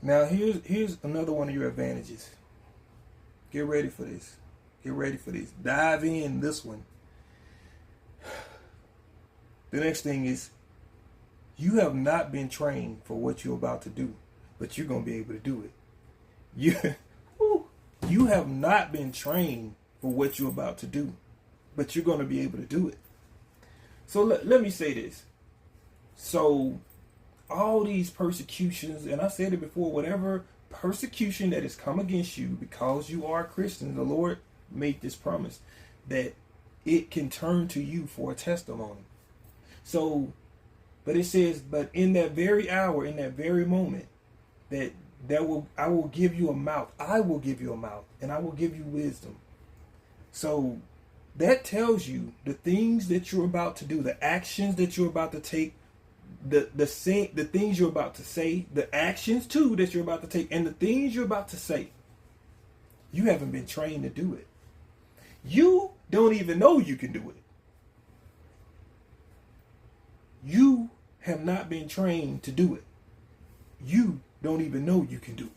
Now here's another one of your advantages. Get ready for this. Get ready for this. Dive in this one. The next thing is, you have not been trained for what you're about to do, but you're going to be able to do it. You have not been trained for what you're about to do, but you're going to be able to do it. So let me say this. So all these persecutions, and I said it before, whatever persecution that has come against you because you are a Christian, the Lord made this promise that it can turn to you for a testimony. So, but it says, but in that very hour, in that very moment, I will give you a mouth. I will give you a mouth, and I will give you wisdom. So that tells you the things that you're about to do, the actions that you're about to take, the things you're about to say, the actions too that you're about to take, and the things you're about to say. You haven't been trained to do it. You don't even know you can do it. You have not been trained to do it. You don't even know you can do it.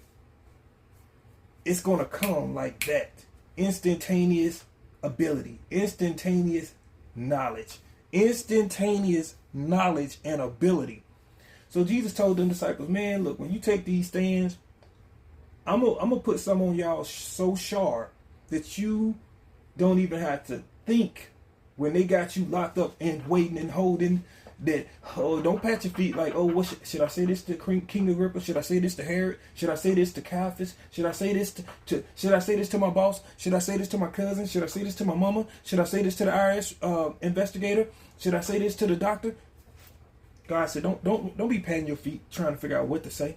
It's going to come like that. Instantaneous ability, instantaneous knowledge and ability. So Jesus told them disciples, man, look, when you take these stands, I'm gonna put some on y'all so sharp that you don't even have to think when they got you locked up and waiting and holding. That, oh, don't pat your feet like, oh, what should I say this to King Agrippa? Should I say this to Herod? Should I say this to Caiaphas? Should I say this should I say this to my boss? Should I say this to my cousin? Should I say this to my mama? Should I say this to the IRS investigator? Should I say this to the doctor? God said, don't be patting your feet trying to figure out what to say.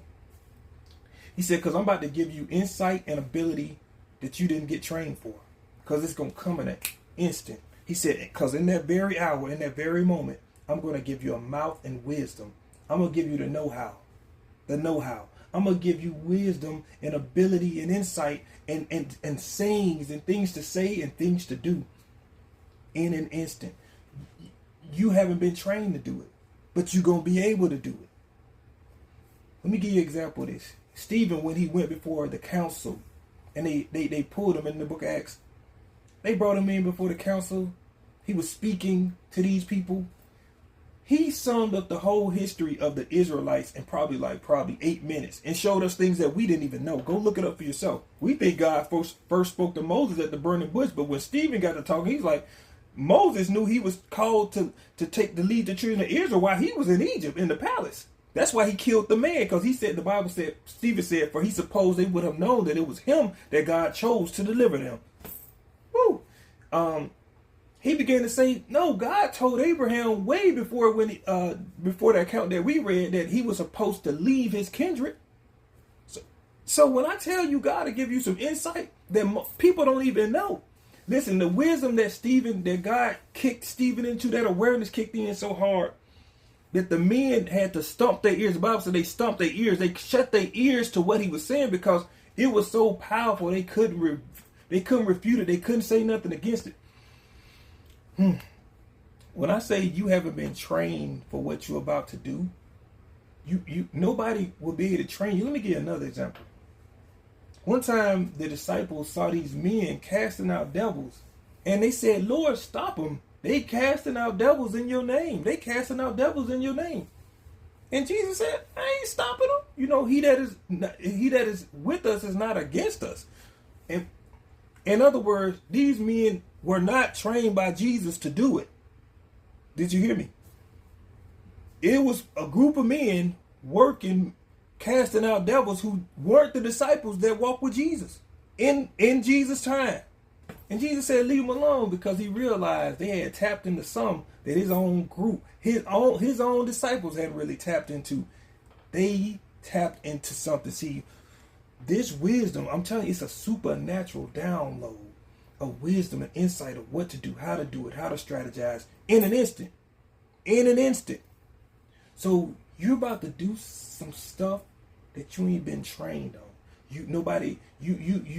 He said, because I'm about to give you insight and ability that you didn't get trained for, because it's going to come in an instant. He said, because in that very hour, in that very moment, I'm going to give you a mouth and wisdom. I'm going to give you the know-how. I'm going to give you wisdom and ability and insight and sayings and things to say and things to do in an instant. You haven't been trained to do it, but you're going to be able to do it. Let me give you an example of this. Stephen, when he went before the council, and they pulled him in the book of Acts, they brought him in before the council. He was speaking to these people. He summed up the whole history of the Israelites in probably 8 minutes and showed us things that we didn't even know. Go look it up for yourself. We think God first spoke to Moses at the burning bush, but when Stephen got to talking, he's like, Moses knew he was called to lead the children of Israel while he was in Egypt in the palace. That's why he killed the man, because he said, the Bible said, Stephen said, for he supposed they would have known that it was him that God chose to deliver them. Woo. He began to say, no, God told Abraham way before before the account that we read that he was supposed to leave his kindred. So when I tell you God to give you some insight that people don't even know. Listen, the wisdom that God kicked Stephen into, that awareness kicked in so hard that the men had to stump their ears. The Bible said they stumped their ears. They shut their ears to what he was saying because it was so powerful. They couldn't refute it. They couldn't say nothing against it. When I say you haven't been trained for what you're about to do, nobody will be able to train you. Let me give you another example. One time the disciples saw these men casting out devils, and they said, Lord, stop them. They casting out devils in your name. They casting out devils in your name. And Jesus said, I ain't stopping them. You know, he that is with us is not against us. And in other words, these men were not trained by Jesus to do it. Did you hear me? It was a group of men working, casting out devils who weren't the disciples that walked with Jesus in Jesus' time. And Jesus said, leave them alone, because he realized they had tapped into some that his own group, his own disciples hadn't really tapped into. They tapped into something. See, this wisdom, I'm telling you, it's a supernatural download of wisdom and insight of what to do, how to strategize in an instant. In an instant. So you're about to do some stuff that you ain't been trained on. You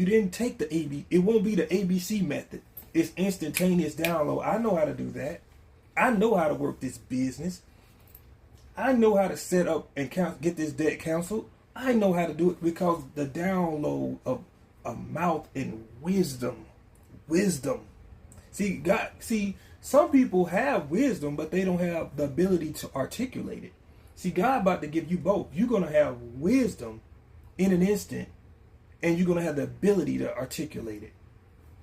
didn't take the AB. It won't be the ABC method. It's instantaneous download. I know how to do that. I know how to work this business. I know how to set up and get this debt canceled. I know how to do it because the download of a mouth and wisdom. Wisdom. See, God, see, some people have wisdom, but they don't have the ability to articulate it. See, God about to give you both. You're going to have wisdom in an instant, and you're going to have the ability to articulate it.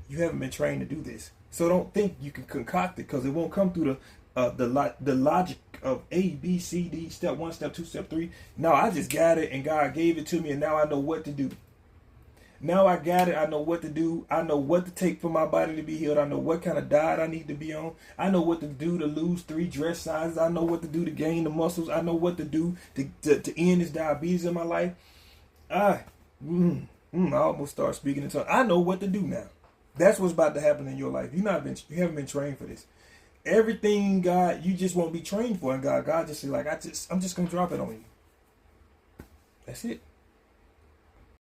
You haven't been trained to do this. So don't think you can concoct it, because it won't come through the logic of A, B, C, D, step 1, step 2, step 3. No, I just got it, and God gave it to me, and now I know what to do. Now I got it. I know what to do. I know what to take for my body to be healed. I know what kind of diet I need to be on. I know what to do to lose 3 dress sizes. I know what to do to gain the muscles. I know what to do to end this diabetes in my life. I almost start speaking in tongues. I know what to do now. That's what's about to happen in your life. You haven't been trained for this. Everything God, you just won't be trained for. And God just say like, I'm just gonna drop it on you. That's it.